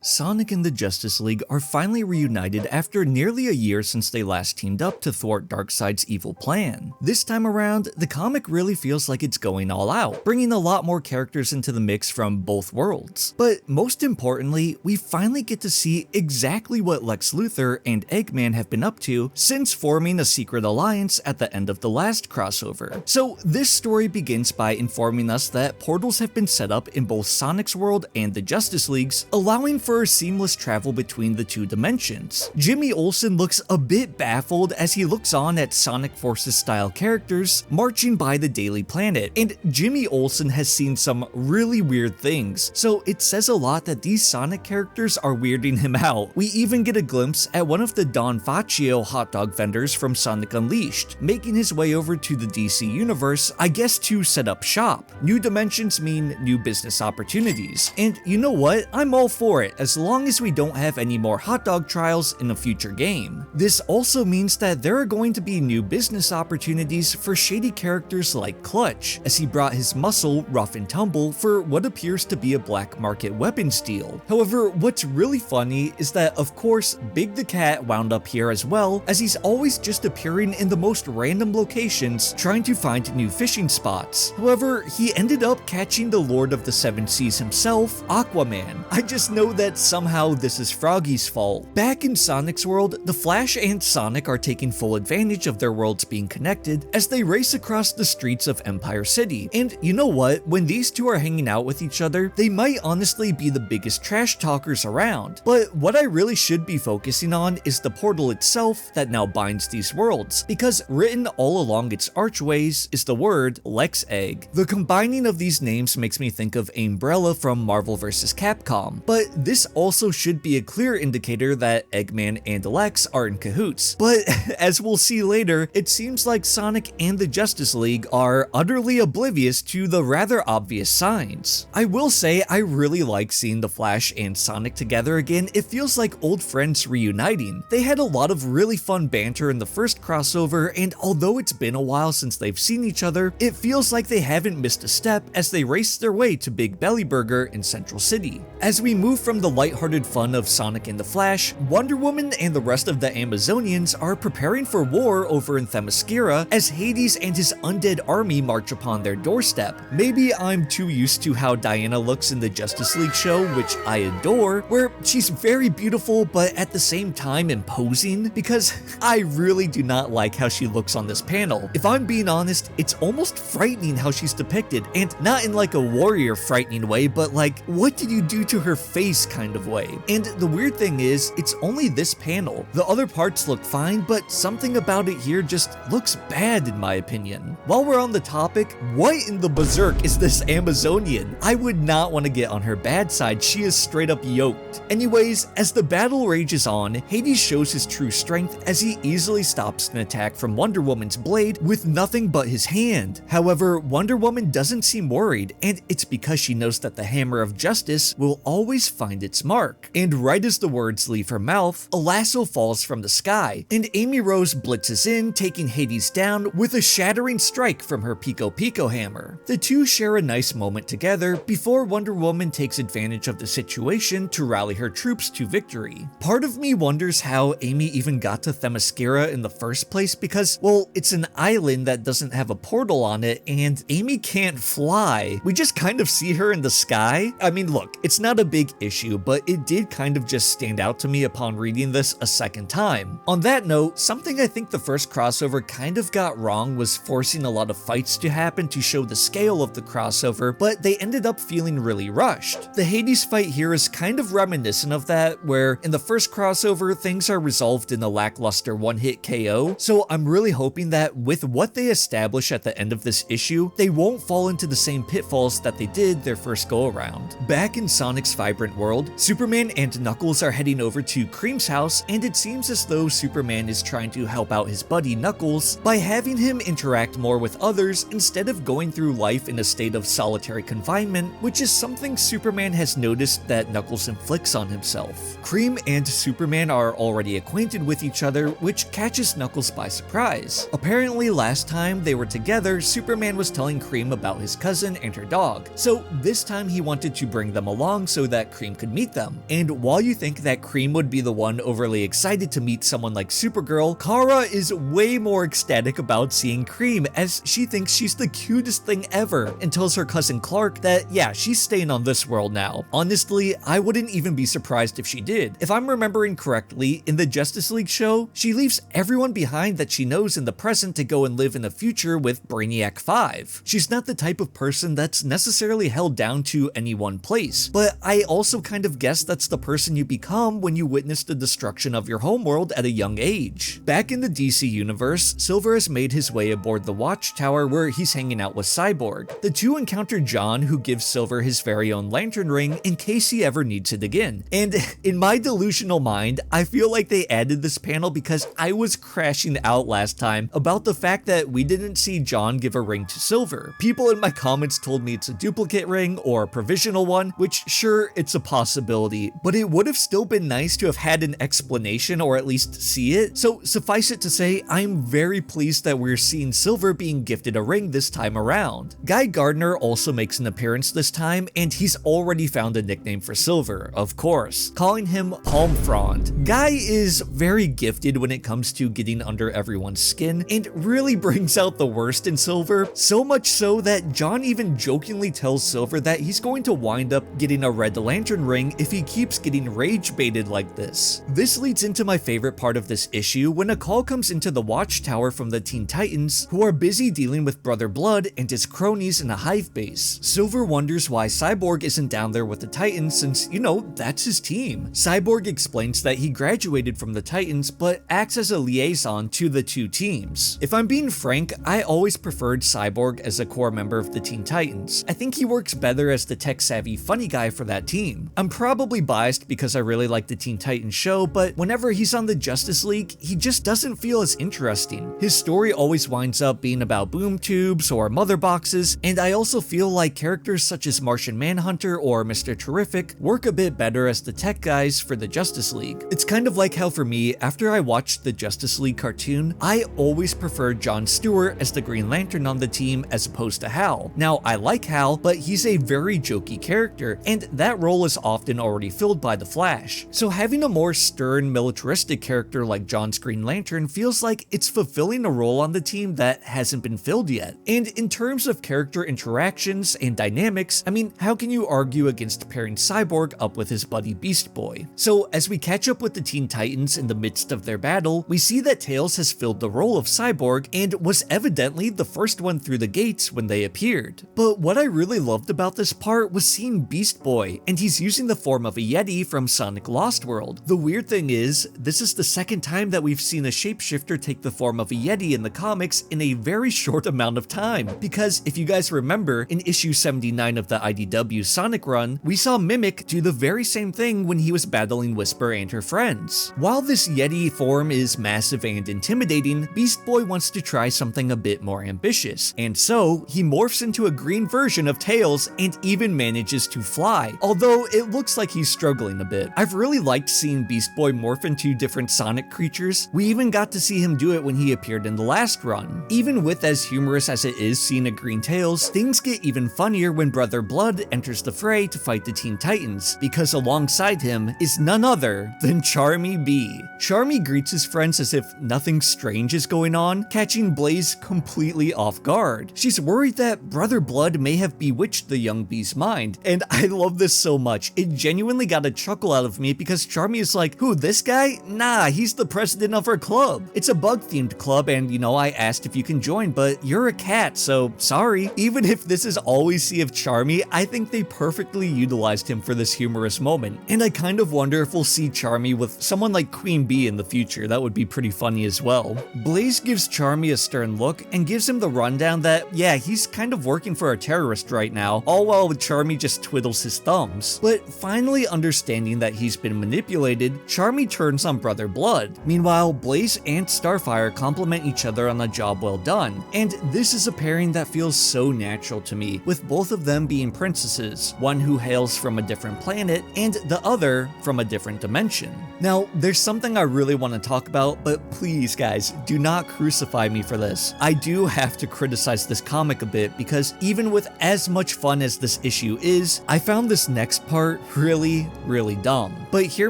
Sonic and the Justice League are finally reunited after nearly a year since they last teamed up to thwart Darkseid's evil plan. This time around, the comic really feels like it's going all out, bringing a lot more characters into the mix from both worlds. But most importantly, we finally get to see exactly what Lex Luthor and Eggman have been up to since forming a secret alliance at the end of the last crossover. So this story begins by informing us that portals have been set up in both Sonic's world and the Justice League's, allowing for seamless travel between the two dimensions. Jimmy Olsen looks a bit baffled as he looks on at Sonic Forces style characters marching by the Daily Planet, and Jimmy Olsen has seen some really weird things, so it says a lot that these Sonic characters are weirding him out. We even get a glimpse at one of the Don Faccio hot dog vendors from Sonic Unleashed, making his way over to the DC universe, I guess to set up shop. New dimensions mean new business opportunities, and you know what? I'm all for it, as long as we don't have any more hot dog trials in a future game. This also means that there are going to be new business opportunities for shady characters like Clutch, as he brought his muscle rough and tumble for what appears to be a black market weapons deal. However, what's really funny is that, of course, Big the Cat wound up here as well, as he's always just appearing in the most random locations trying to find new fishing spots. However, he ended up catching the Lord of the Seven Seas himself, Aquaman. I just know that somehow this is Froggy's fault. Back in Sonic's world, the Flash and Sonic are taking full advantage of their worlds being connected as they race across the streets of Empire City. And you know what? When these two are hanging out with each other, they might honestly be the biggest trash talkers around. But what I really should be focusing on is the portal itself that now binds these worlds, because written all along its archways is the word Lex Egg. The combining of these names makes me think of Umbrella from Marvel vs. Capcom, but this also should be a clear indicator that Eggman and Lex are in cahoots. But as we'll see later, it seems like Sonic and the Justice League are utterly oblivious to the rather obvious signs. I will say I really like seeing the Flash and Sonic together again. It feels like old friends reuniting. They had a lot of really fun banter in the first crossover, and although it's been a while since they've seen each other, it feels like they haven't missed a step as they race their way to Big Belly Burger in Central City. As we move from the lighthearted fun of Sonic and the Flash, Wonder Woman and the rest of the Amazonians are preparing for war over in Theoscera as Hades and his undead army march upon their doorstep. Maybe I'm too used to how Diana looks in the Justice League show, which I adore, where she's very beautiful but at the same time imposing, because I really do not like how she looks on this panel. If I'm being honest, it's almost frightening how she's depicted, and not in like a warrior frightening way, but like, what did you do to her face kind of way. And the weird thing is, it's only this panel. The other parts look fine, but something about it here just looks bad in my opinion. While we're on the topic, what in the berserk is this Amazonian? I would not want to get on her bad side, she is straight up yoked. Anyways, as the battle rages on, Hades shows his true strength as he easily stops an attack from Wonder Woman's blade with nothing but his hand. However, Wonder Woman doesn't seem worried, and it's because she knows that the hammer of justice will always find its mark. And right as the words leave her mouth, a lasso falls from the sky, and Amy Rose blitzes in, taking Hades down with a shattering strike from her Pico Pico hammer. The two share a nice moment together before Wonder Woman takes advantage of the situation to rally her troops to victory. Part of me wonders how Amy even got to Themyscira in the first place, because, well, it's an island that doesn't have a portal on it, and Amy can't fly. We just kind of see her in the sky. I mean, look, it's not a big issue, but it did kind of just stand out to me upon reading this a second time. On that note, something I think the first crossover kind of got wrong was forcing a lot of fights to happen to show the scale of the crossover, but they ended up feeling really rushed. The Hades fight here is kind of reminiscent of that, where in the first crossover, things are resolved in a lackluster one-hit KO, so I'm really hoping that with what they establish at the end of this issue, they won't fall into the same pitfalls that they did their first go-around. Back in Sonic's vibrant world, Superman and Knuckles are heading over to Cream's house, and it seems as though Superman is trying to help out his buddy Knuckles by having him interact more with others instead of going through life in a state of solitary confinement, which is something Superman has noticed that Knuckles inflicts on himself. Cream and Superman are already acquainted with each other, which catches Knuckles by surprise. Apparently last time they were together, Superman was telling Cream about his cousin and her dog, so this time he wanted to bring them along so that Cream could could meet them. And while you think that Cream would be the one overly excited to meet someone like Supergirl, Kara is way more ecstatic about seeing Cream, as she thinks she's the cutest thing ever, and tells her cousin Clark that yeah, she's staying on this world now. Honestly, I wouldn't even be surprised if she did. If I'm remembering correctly, in the Justice League show, she leaves everyone behind that she knows in the present to go and live in the future with Brainiac 5. She's not the type of person that's necessarily held down to any one place, but I also kind of guess that's the person you become when you witness the destruction of your homeworld at a young age. Back in the DC universe, Silver has made his way aboard the Watchtower where he's hanging out with Cyborg. The two encounter John, who gives Silver his very own lantern ring in case he ever needs it again. And in my delusional mind, I feel like they added this panel because I was crashing out last time about the fact that we didn't see John give a ring to Silver. People in my comments told me it's a duplicate ring or a provisional one, which sure, it's a possibility, but it would have still been nice to have had an explanation or at least see it. So suffice it to say, I'm very pleased that we're seeing Silver being gifted a ring this time around. Guy Gardner also makes an appearance this time, and he's already found a nickname for Silver, of course, calling him Palm Frond. Guy is very gifted when it comes to getting under everyone's skin and really brings out the worst in Silver, so much so that John even jokingly tells Silver that he's going to wind up getting a Red Lantern ring if he keeps getting rage baited like this. This leads into my favorite part of this issue when a call comes into the Watchtower from the Teen Titans, who are busy dealing with Brother Blood and his cronies in a hive base. Silver wonders why Cyborg isn't down there with the Titans since, you know, that's his team. Cyborg explains that he graduated from the Titans but acts as a liaison to the two teams. If I'm being frank, I always preferred Cyborg as a core member of the Teen Titans. I think he works better as the tech-savvy funny guy for that team. I'm probably biased because I really like the Teen Titans show, but whenever he's on the Justice League, he just doesn't feel as interesting. His story always winds up being about boom tubes or mother boxes, and I also feel like characters such as Martian Manhunter or Mr. Terrific work a bit better as the tech guys for the Justice League. It's kind of like how for me, after I watched the Justice League cartoon, I always preferred John Stewart as the Green Lantern on the team as opposed to Hal. Now, I like Hal, but he's a very jokey character, and that role is often already filled by the Flash. So having a more stern, militaristic character like John's Green Lantern feels like it's fulfilling a role on the team that hasn't been filled yet. And in terms of character interactions and dynamics, I mean, how can you argue against pairing Cyborg up with his buddy Beast Boy? So as we catch up with the Teen Titans in the midst of their battle, we see that Tails has filled the role of Cyborg and was evidently the first one through the gates when they appeared. But what I really loved about this part was seeing Beast Boy, and he's using the form of a Yeti from Sonic Lost World. The weird thing is, this is the second time that we've seen a shapeshifter take the form of a Yeti in the comics in a very short amount of time, because if you guys remember, in issue 79 of the IDW Sonic run, we saw Mimic do the very same thing when he was battling Whisper and her friends. While this Yeti form is massive and intimidating, Beast Boy wants to try something a bit more ambitious, and so he morphs into a green version of Tails and even manages to fly, although it looks like he's struggling a bit. I've really liked seeing Beast Boy morph into different Sonic creatures. We even got to see him do it when he appeared in the last run. Even with as humorous as it is seeing a green Tails, things get even funnier when Brother Blood enters the fray to fight the Teen Titans, because alongside him is none other than Charmy B. Charmy greets his friends as if nothing strange is going on, catching Blaze completely off guard. She's worried that Brother Blood may have bewitched the young Bee's mind, and I love this so much. It genuinely got a chuckle out of me because Charmy is like, who, this guy? Nah, he's the president of our club. It's a bug-themed club, and you know, I asked if you can join, but you're a cat, so sorry. Even if this is all we see of Charmy, I think they perfectly utilized him for this humorous moment, and I kind of wonder if we'll see Charmy with someone like Queen Bee in the future. That would be pretty funny as well. Blaze gives Charmy a stern look and gives him the rundown that, yeah, he's kind of working for a terrorist right now, all while Charmy just twiddles his thumbs. But finally understanding that he's been manipulated, Charmy turns on Brother Blood. Meanwhile, Blaze and Starfire compliment each other on a job well done, and this is a pairing that feels so natural to me, with both of them being princesses, one who hails from a different planet and the other from a different dimension. Now, there's something I really want to talk about, but please guys, do not crucify me for this. I do have to criticize this comic a bit because even with as much fun as this issue is, I found this next part are really, really dumb. But hear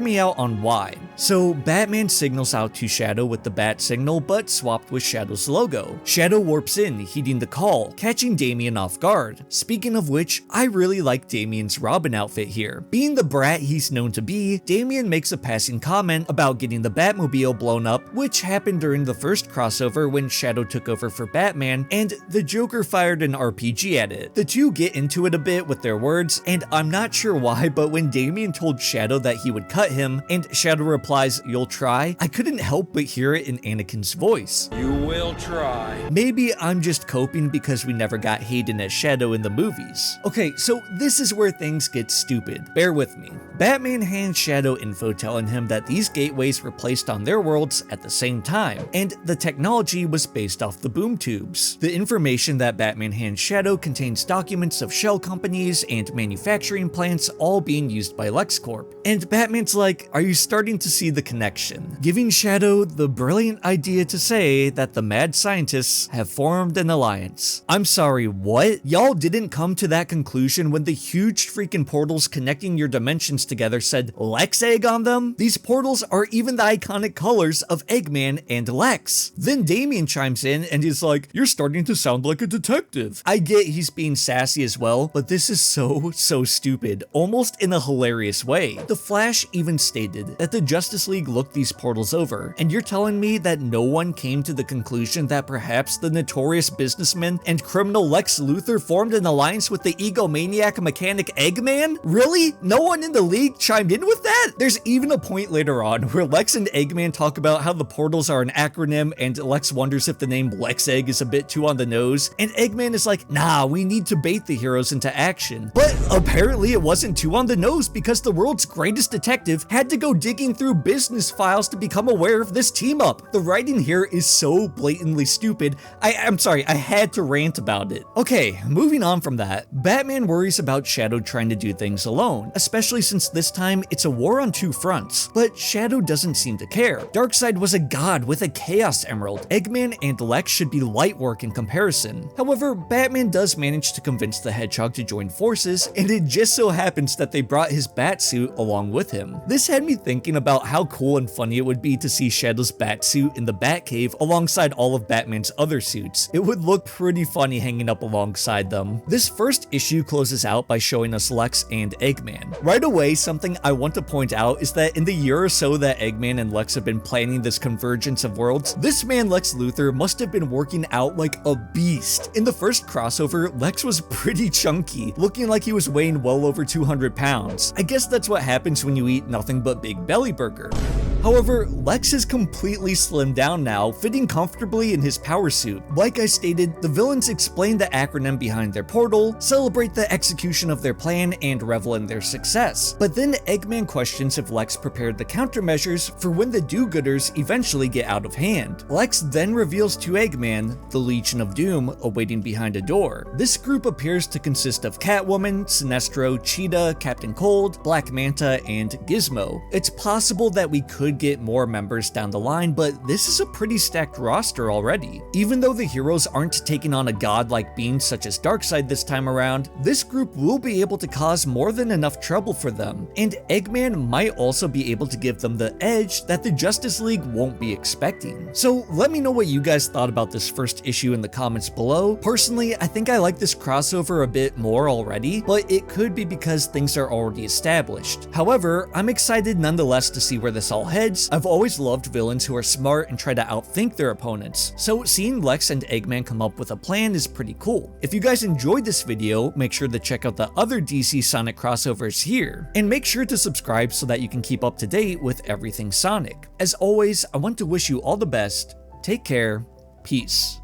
me out on why. So Batman signals out to Shadow with the bat signal, but swapped with Shadow's logo. Shadow warps in, heeding the call, catching Damian off guard. Speaking of which, I really like Damian's Robin outfit here. Being the brat he's known to be, Damian makes a passing comment about getting the Batmobile blown up, which happened during the first crossover when Shadow took over for Batman, and the Joker fired an RPG at it. The two get into it a bit with their words, and I'm not sure why, but when Damian told Shadow that he would cut him, and Shadow replies, "You'll try," I couldn't help but hear it in Anakin's voice. You will try. Maybe I'm just coping because we never got Hayden as Shadow in the movies. Okay, so this is where things get stupid. Bear with me. Batman hands Shadow info telling him that these gateways were placed on their worlds at the same time, and the technology was based off the boom tubes. The information that Batman hands Shadow contains documents of shell companies and manufacturing plants all being used by LexCorp. And Batman's like, "Are you starting to see the connection?" Giving Shadow the brilliant idea to say that the mad scientists have formed an alliance. I'm sorry, what? Y'all didn't come to that conclusion when the huge freaking portals connecting your dimensions together said Lex Egg on them? These portals are even the iconic colors of Eggman and Lex. Then Damian chimes in and is like, "You're starting to sound like a detective." I get he's being sassy as well, but this is so stupid, almost in a hilarious way. The Flash even stated that the Justice League looked these portals over, and you're telling me that no one came to the conclusion that perhaps the notorious businessman and criminal Lex Luthor formed an alliance with the egomaniac mechanic Eggman? Really? No one in the league chimed in with that? There's even a point later on where Lex and Eggman talk about how the portals are an acronym, and Lex wonders if the name Lex Egg is a bit too on the nose, and Eggman is like, "Nah, we need to bait the heroes into action." But apparently it wasn't too on the nose because the world's greatest detective had to go digging through business files to become aware of this team up. The writing here is so blatantly stupid, I'm sorry, I had to rant about it. Okay, moving on from that, Batman worries about Shadow trying to do things alone, especially since this time it's a war on two fronts, but Shadow doesn't seem to care. Darkseid was a god with a Chaos Emerald. Eggman and Lex should be light work in comparison. However, Batman does manage to convince the Hedgehog to join forces, and it just so happens that they brought his Batsuit along with him. This had me thinking about how cool and funny it would be to see Shadow's Batsuit in the Batcave alongside all of Batman's other suits. It would look pretty funny hanging up alongside them. This first issue closes out by showing us Lex and Eggman. Right away, something I want to point out is that in the year or so that Eggman and Lex have been planning this convergence of worlds, this man Lex Luthor must have been working out like a beast. In the first crossover, Lex was pretty chunky, looking like he was weighing well over 200 pounds. I guess that's what happens when you eat nothing but Big Belly Burger. However, Lex is completely slimmed down now, fitting comfortably in his power suit. Like I stated, the villains explain the acronym behind their portal, celebrate the execution of their plan, and revel in their success. But then Eggman questions if Lex prepared the countermeasures for when the do-gooders eventually get out of hand. Lex then reveals to Eggman the Legion of Doom awaiting behind a door. This group appears to consist of Catwoman, Sinestro, Cheetah, Captain Cold, Black Manta, and Gizmo. It's possible that we could get more members down the line, but this is a pretty stacked roster already. Even though the heroes aren't taking on a godlike being such as Darkseid this time around, this group will be able to cause more than enough trouble for them, and Eggman might also be able to give them the edge that the Justice League won't be expecting. So let me know what you guys thought about this first issue in the comments below. Personally, I think I like this crossover a bit more already, but it could be because things are already established. However, I'm excited nonetheless to see where this all heads. I've always loved villains who are smart and try to outthink their opponents, so seeing Lex and Eggman come up with a plan is pretty cool. If you guys enjoyed this video, make sure to check out the other DC Sonic crossovers here, and make sure to subscribe so that you can keep up to date with everything Sonic. As always, I want to wish you all the best, take care, peace.